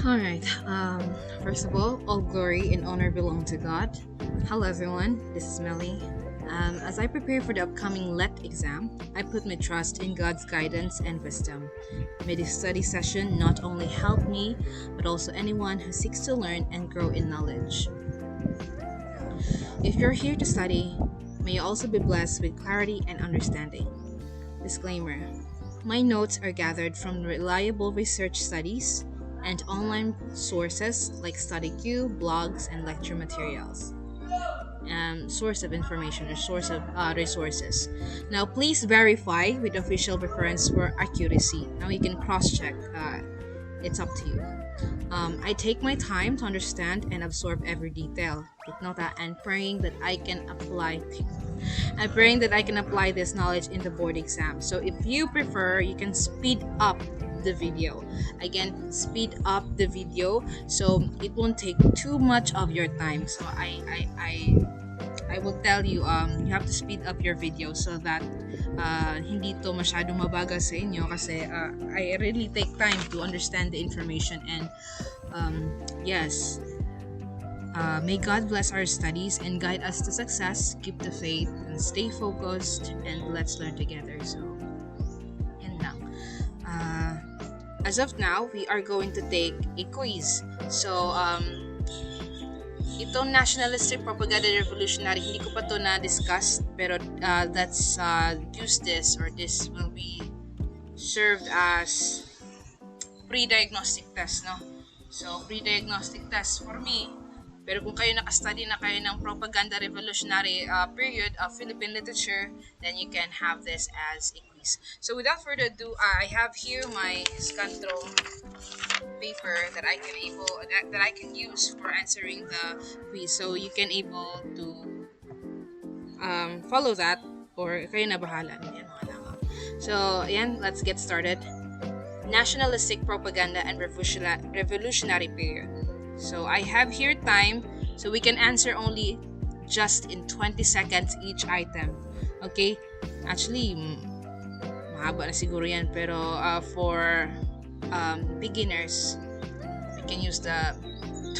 Alright, first of all glory and honor belong to God. Hello everyone, this is Melly. As I prepare for the upcoming LET exam, I put my trust in God's guidance and wisdom. May this study session not only help me, but also anyone who seeks to learn and grow in knowledge. If you're here to study, may you also be blessed with clarity and understanding. Disclaimer: my notes are gathered from reliable research studies and online sources like StudyQ, blogs, and lecture materials. Source of information or source of resources. Now, please verify with official reference for accuracy. Now, you can cross check, it's up to you. I take my time to understand and absorb every detail. Take note and praying that I can apply. I'm praying that I can apply this knowledge in the board exam. So if you prefer, you can speed up the video. Again, speed up the video so it won't take too much of your time. So I will tell you, you have to speed up your video so that hindi to masyadong mabagal sa inyo kasi I really take time to understand the information and yes, may God bless our studies and guide us to success. Keep the faith and stay focused, and let's learn together. So, yan lang. As of now, we are going to take a quiz. So, itong nationalistic propaganda revolutionary, hindi ko pa to na-discuss, pero let's use this, or this will be served as pre-diagnostic test, no? So, pre-diagnostic test for me. Pero kung kayo nakastudy na kayo ng propaganda revolutionary period of Philippine literature, then you can have this as a quiz. So without further ado, I have here my scantro paper that I can use for answering the quiz. So you can able to follow that, or kayo na bahala. Yan, mga langaw. So ayan, let's get started. Nationalistic propaganda and revolutionary period. So I have here time, so we can answer only just in 20 seconds each item. Okay? Actually, mahaba na siguro yan, pero for beginners, we can use the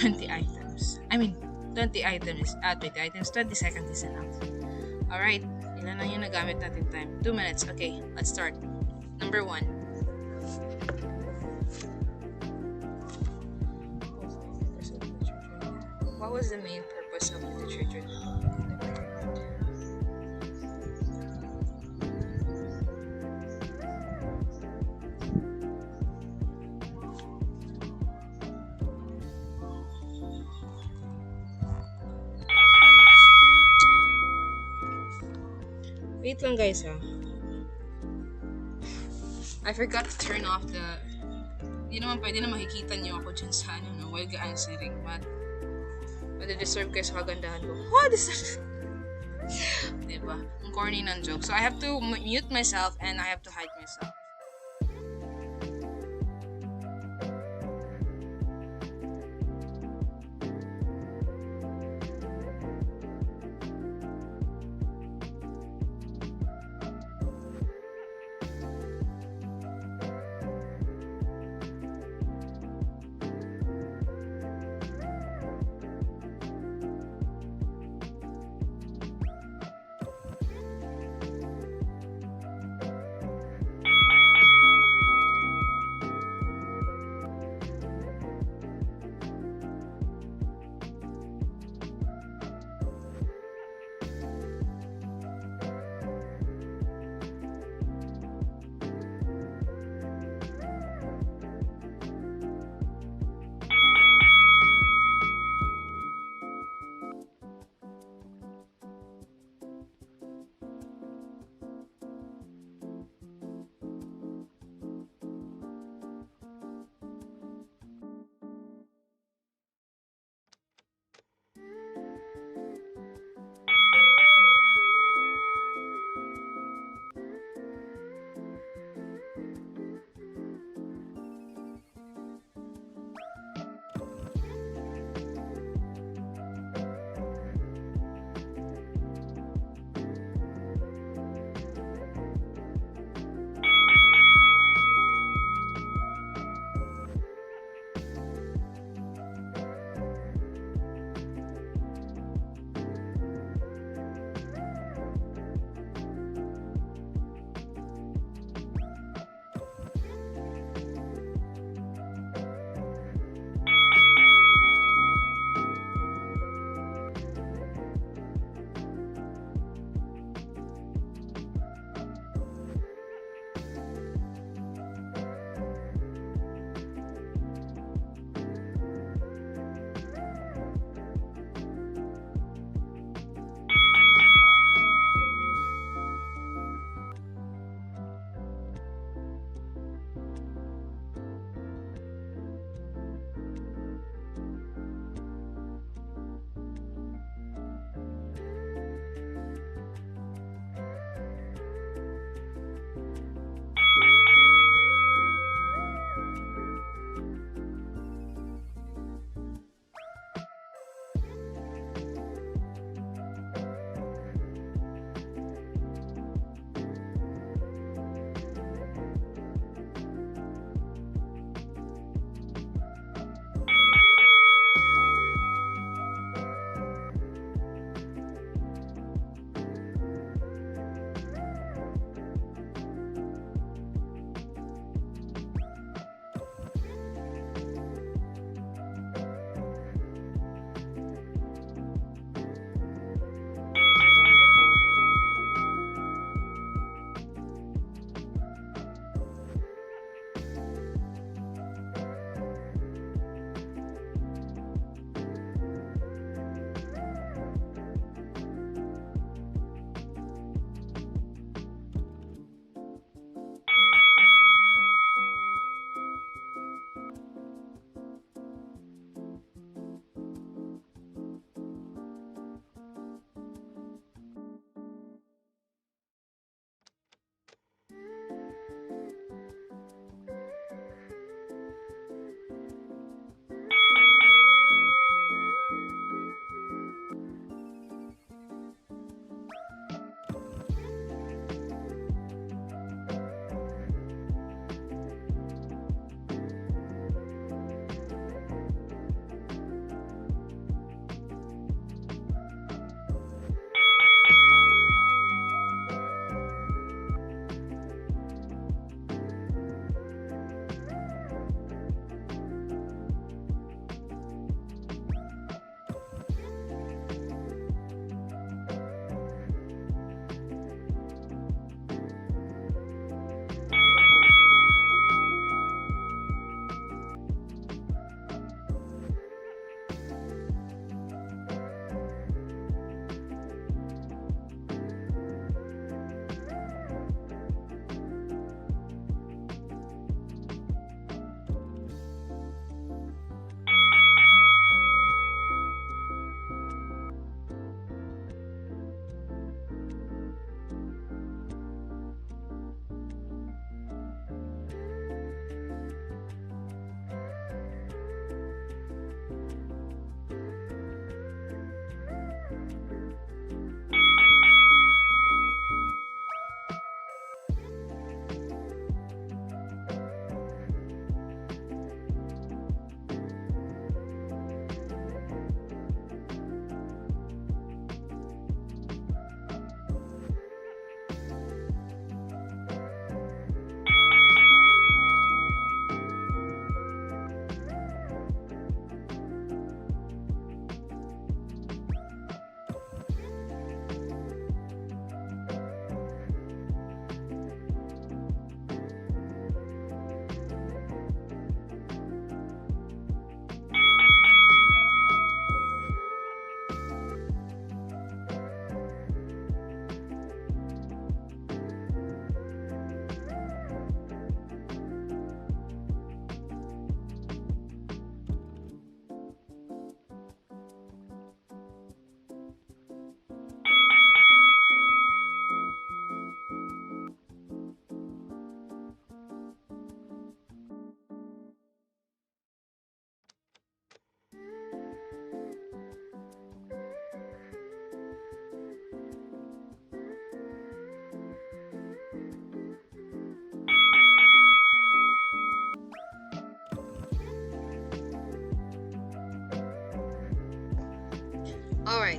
20 items. 20 items, 20 seconds is enough. Alright, ilan lang yung nagamit natin time? 2 minutes. Okay, let's start. Number 1. What was the main purpose of literature? Wait lang guys ha. I forgot to turn off the... Hindi naman pwede na makikita niyo ako dyan sa while answering, but deserve kayo sa kagandahan ko. What is that? Diba? Ang corny ng joke. So I have to mute myself and I have to hide myself.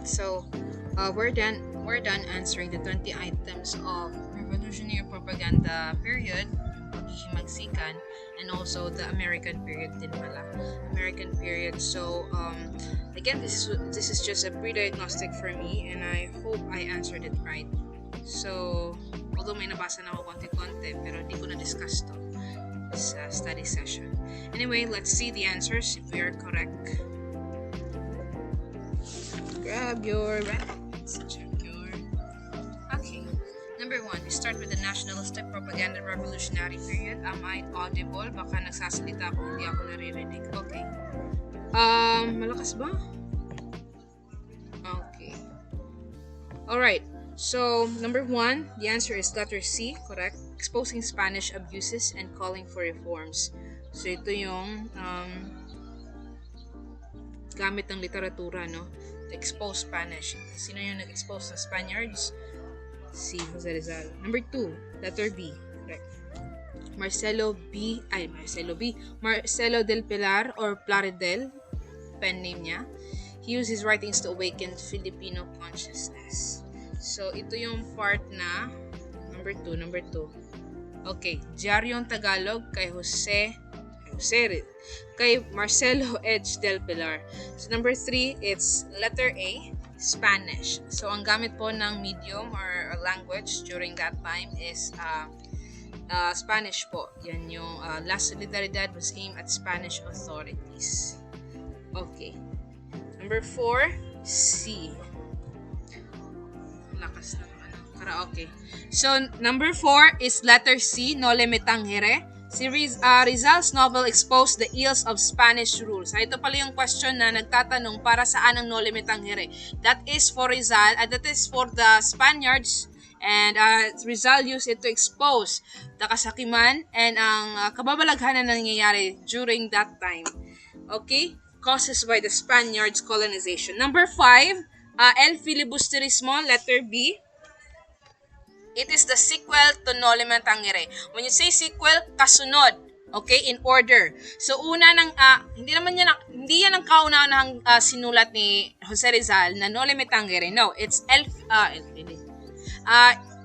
Alright, so we're done answering the 20 items of revolutionary propaganda period, paghihimagsikan, and also the American period din pala. American period. So again, this is just a pre-diagnostic for me, and I hope I answered it right. So although may nabasa na ako konti-konti, pero di ko na-discuss to sa study session. Anyway, let's see the answers if we are correct. Grab your records. Check your. Okay. Number 1, we start with the nationalistic propaganda revolutionary period. Am I audible? Baka nagsasalita ako, hindi ako naririnig. Okay. Malakas ba? Okay. Alright. So, number 1, the answer is letter C, correct? Exposing Spanish abuses and calling for reforms. So, ito yung gamit ng literatura, no? To expose Spanish. Sino yung nag-expose ng Spaniards? Si Jose Rizal. Number 2, letter B, correct? Marcelo del Pilar or Plaridel, pen name niya. He used his writings to awaken Filipino consciousness. So, ito yung part na number 2. Okay, Diaryong Tagalog kay kay Marcelo H. del Pilar. So, number 3, it's letter A, Spanish. So, ang gamit po ng medium or language during that time is Spanish po. Yan yung La Solidaridad was aimed at Spanish authorities. Okay. Number 4, C. Lakas ng karaoke. So, number 4 is letter C, Noli Me Tangere. Si Rizal's novel exposed the ills of Spanish rule. So, ito pala yung question na nagtatanong para saan ang Noli Me Tangere. That is for Rizal, that is for the Spaniards, and Rizal used it to expose the kasakiman and ang kababalaghan na nangyayari during that time. Okay? Causes by the Spaniards' colonization. Number 5, El Filibusterismo, letter B. It is the sequel to Noli Me Tangere. When you say sequel, kasunod. Okay, in order. So una ng hindi yan ang kauna-unahang sinulat ni Jose Rizal na Noli Me Tangere. No, it's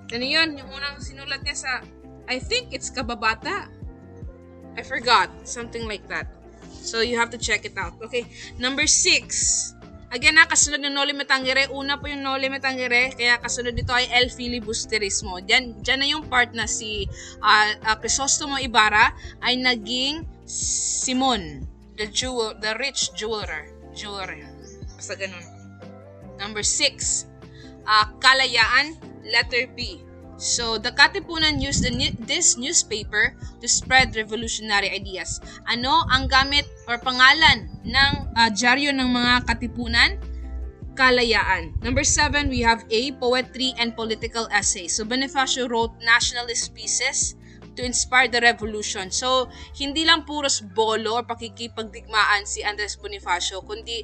ano yun? Yung unang sinulat niya sa, I think it's Kababata. I forgot. Something like that. So you have to check it out. Okay, number 6. Again, kasunod ng Noli Me Tangere. Una po yung Noli Me Tangere, kaya kasunod dito ay El Filibusterismo. Diyan na yung part na si Crisostomo Ibarra ay naging Simon, the rich jeweler. Basta ganun. Number 6, Kalayaan, letter B. So, the Katipunan used this newspaper to spread revolutionary ideas. Ano ang gamit or pangalan ng dyaryo ng mga Katipunan? Kalayaan. Number 7, we have A, poetry and political essays. So, Bonifacio wrote nationalist pieces to inspire the revolution. So, hindi lang puros bolo or pakikipagdigmaan si Andres Bonifacio, kundi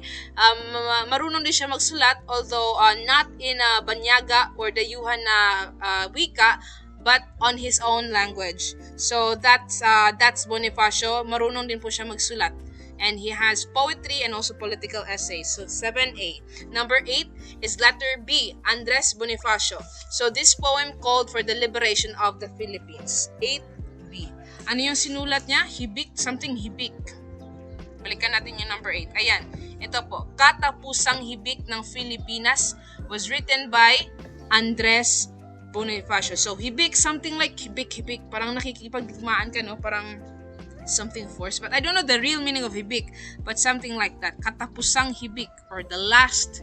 marunong din siya magsulat, although not in a banyaga or dayuhan na wika, but on his own language. So, that's Bonifacio. Marunong din po siya magsulat. And he has poetry and also political essays. So, 7A. Number 8 is letter B, Andres Bonifacio. So, this poem called for the liberation of the Philippines. 8B. Ano yung sinulat niya? Hibik, something hibik. Balikan natin yung number 8. Ayan. Ito po. Katapusang Hibik ng Filipinas was written by Andres Bonifacio. So, hibik, something like hibik. Parang nakikipagdigmaan ka, no? Parang something forced, but I don't know the real meaning of hibik, but something like that. Katapusang hibik, or the last,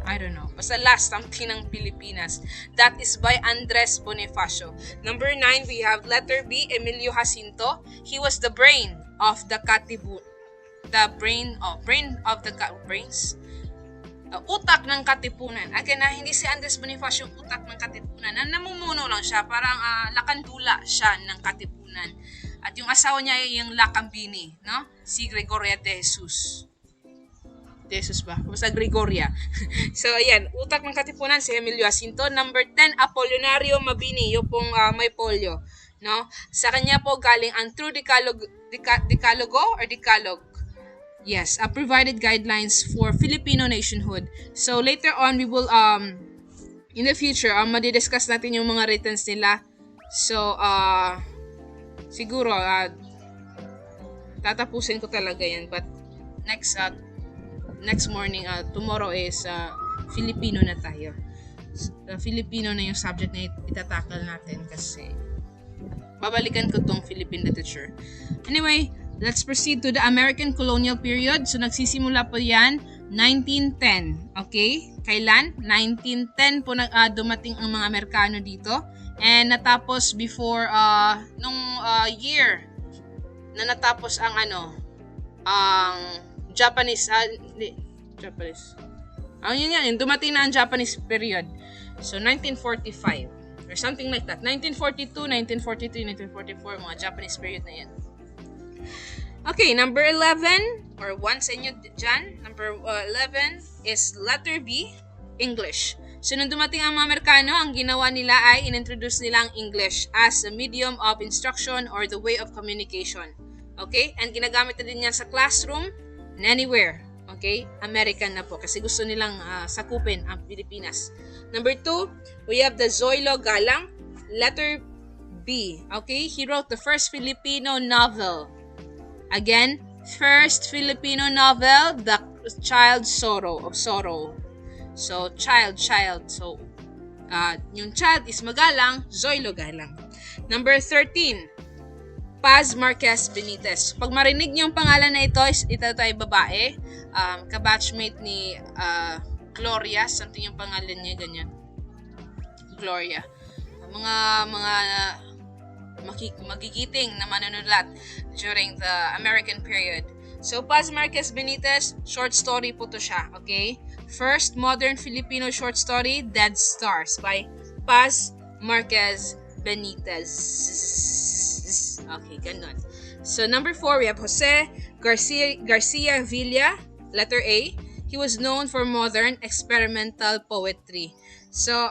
I don't know, basta last something ng Pilipinas. That is by Andres Bonifacio. Number 9, we have letter B, Emilio Jacinto. He was the brain of the utak ng Katipunan. Again, hindi si Andres Bonifacio yung utak ng Katipunan. Namumuno lang siya, parang lakandula siya ng Katipunan. At yung asawa niya ay yung Lakambini, no? Si Gregoria de Jesus. De Jesus ba? Basta Gregoria. So, ayan, utak ng Katipunan si Emilio Jacinto. Number 10, Apolinario Mabini, yung pong may polio, no? Sa kanya po galing ang True Decalogue or Decalogue. Yes, provided guidelines for Filipino nationhood. So later on we will in the future madidiscuss natin yung mga writings nila. So siguro tatapusin ko talaga yan, but next morning, tomorrow is Filipino na tayo. Filipino na yung subject na itatakal natin kasi babalikan ko tong Philippine literature. Anyway, let's proceed to the American colonial period. So nagsisimula po yan 1910. Okay? Kailan? 1910 po dumating ang mga Amerikano dito. And natapos before nung year na natapos ang Japanese yun yan, dumating na ang Japanese period. So 1945 or something like that. 1942, 1943, 1944, mga Japanese period na yan. Okay, number 11 or one sa inyo dyan, number 11 is letter B, English. So nung dumating ang mga Amerikano, ang ginawa nila ay inintroduce nila ang English as a medium of instruction or the way of communication. Okay? And ginagamit na din yan sa classroom and anywhere. Okay? American na po kasi gusto nilang sakupin ang Pilipinas. Number 2, we have the Zoilo Galang, letter B. Okay? He wrote the first Filipino novel. Again, first Filipino novel, The Child's Sorrow of Sorrow. So, child. So, yung child is magalang, Zoilo Galang. Number 13, Paz Marquez Benitez. Pag marinig niyo yung pangalan na ito ay babae. Kabatchmate ni Gloria. Something yung pangalan niya, ganyan. Gloria. Mga magigiting na manunulat during the American period. So, Paz Marquez Benitez, short story po to siya, okay? First modern Filipino short story, Dead Stars by Paz Marquez Benitez. Okay, ganun. So, number 4, we have Jose Garcia Villa, letter A. He was known for modern experimental poetry. So,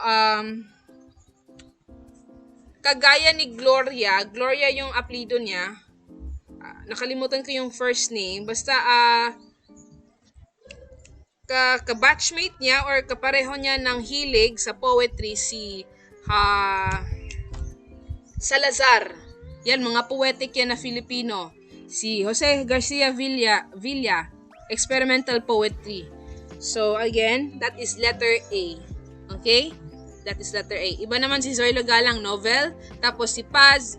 kagaya ni Gloria yung apelyido niya. Nakalimutan ko yung first name. Basta, ka-batchmate niya or kapareho niya ng hilig sa poetry si Salazar. Yan, mga poetic yan na Filipino. Si Jose Garcia Villa, experimental poetry. So, again, that is letter A. Okay? That is letter A. Iba naman si Zoilo Galang, novel. Tapos si Paz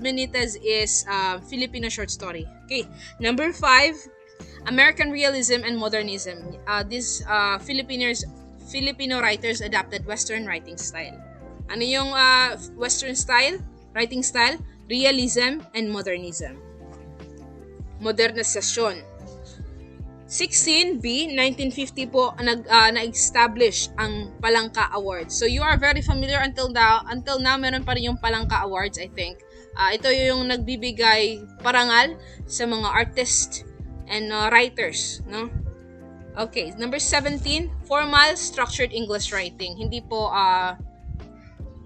Benitez is Filipino short story. Okay. Number 5, American realism and modernism. These Filipino writers adapted Western writing style. Ano yung Western style? Writing style? Realism and modernism. Modernisasyon. 16B, 1950 po na-establish ang Palangka Awards. So you are very familiar until now meron pa rin yung Palangka Awards, I think. Ito yung nagbibigay parangal sa mga artists and writers, no? Okay, number 17, formal structured English writing. Hindi po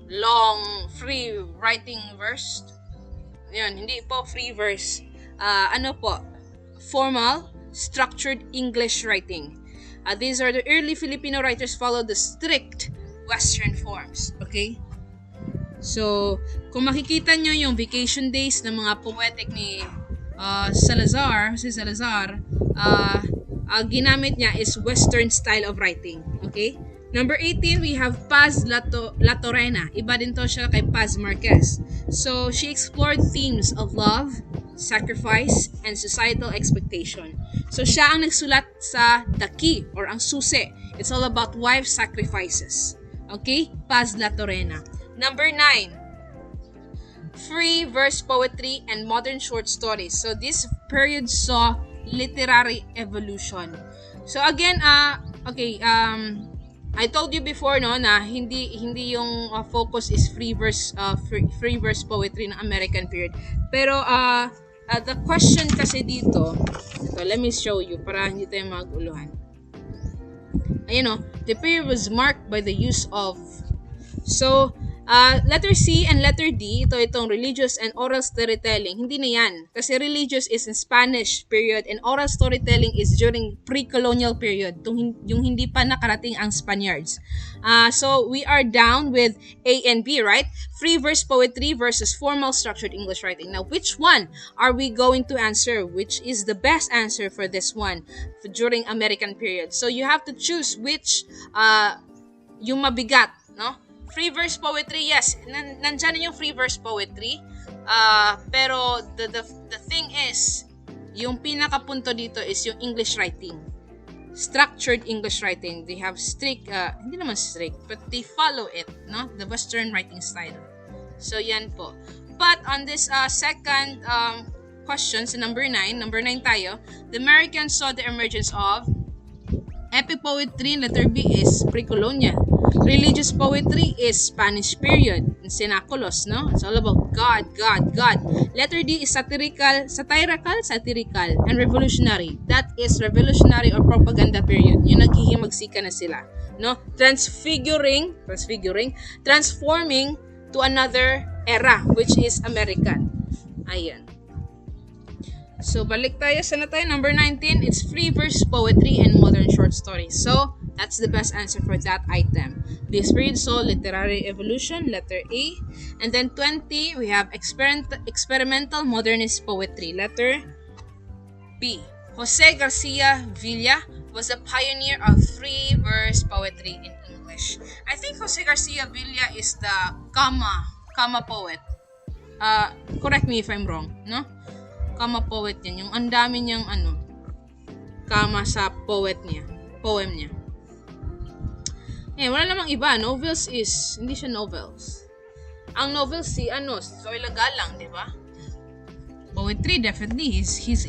long free writing verse. Yun, hindi po free verse. Ano po? Formal structured English writing. These are the early Filipino writers followed the strict Western forms. Okay? So, kung makikita nyo yung vacation days ng mga poetic ni Salazar, ginamit niya is Western style of writing. Okay? Number 18, we have Paz Latorena. Iba din to siya kay Paz Marquez. So, she explored themes of love, sacrifice, and societal expectation. So, siya ang nagsulat sa The Key or ang susi. It's all about wife sacrifices. Okay? Paz Latorena. Number 9, free verse poetry and modern short stories. So, this period saw literary evolution. So, again, I told you before na hindi yung focus is free verse poetry ng American period. Pero the question kasi dito, let me show you para hindi tayo maguluhan. The period was marked by the use of Letter C and letter D, itong religious and oral storytelling, hindi na yan. Kasi religious is in Spanish period and oral storytelling is during pre-colonial period, yung hindi pa nakarating ang Spaniards. So we are down with A and B, right? Free verse poetry versus formal structured English writing. Now, which one are we going to answer? Which is the best answer for this one during American period? So you have to choose which yung mabigat, no? Free verse poetry, yes, nandyan yung free verse poetry. Pero the thing is, yung pinakapunto dito is yung English writing. Structured English writing. They have strict, hindi naman strict, but they follow it, no? The Western writing style. So, yan po. But on this second question, sa number 9 tayo, the Americans saw the emergence of epic poetry, letter B is pre-colonial. Religious poetry is Spanish period, Cenaculos, no? It's all about God, God, God. Letter D is satirical, and revolutionary. That is revolutionary or propaganda period. Yung naghihimagsika na sila, no? Transforming to another era, which is American. Ayan. So, balik tayo. Sana tayo? Number 19, it's free verse poetry and modern short stories. So, that's the best answer for that item. This period saw literary evolution, letter A. And then 20, we have experimental modernist poetry, letter B. Jose Garcia Villa was a pioneer of free verse poetry in English. I think Jose Garcia Villa is the comma poet. Correct me if I'm wrong, no? Comma poet yan. Yung ang dami niyang comma sa poem niya. Wala namang iba. Novels is, hindi siya novels. Ang novels si Zoe Lagalang, di ba? Poetry, definitely. He's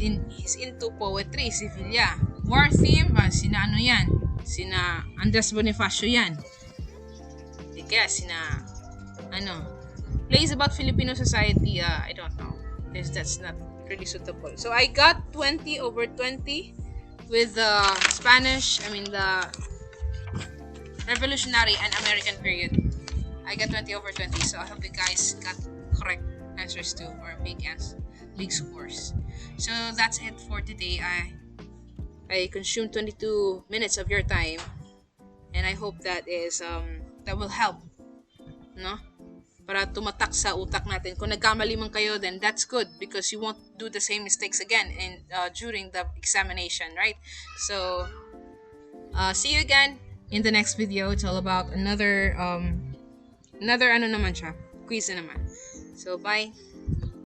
into poetry, si Villa. War theme, sina yan? Sina Andres Bonifacio yan. Di kaya, sina, plays about Filipino society, I don't know. That's not really suitable. So I got 20 over 20 with the the Revolutionary and American period. I got 20 over 20, so I hope you guys got correct answers too, or big scores. So that's it for today. I consumed 22 minutes of your time, and I hope that that will help, no? Para tumatak sa utak natin. Kung nagkamali man kayo, then that's good because you won't do the same mistakes again during the examination, right? So, see you again in the next video. It's all about another quiz naman. So, bye!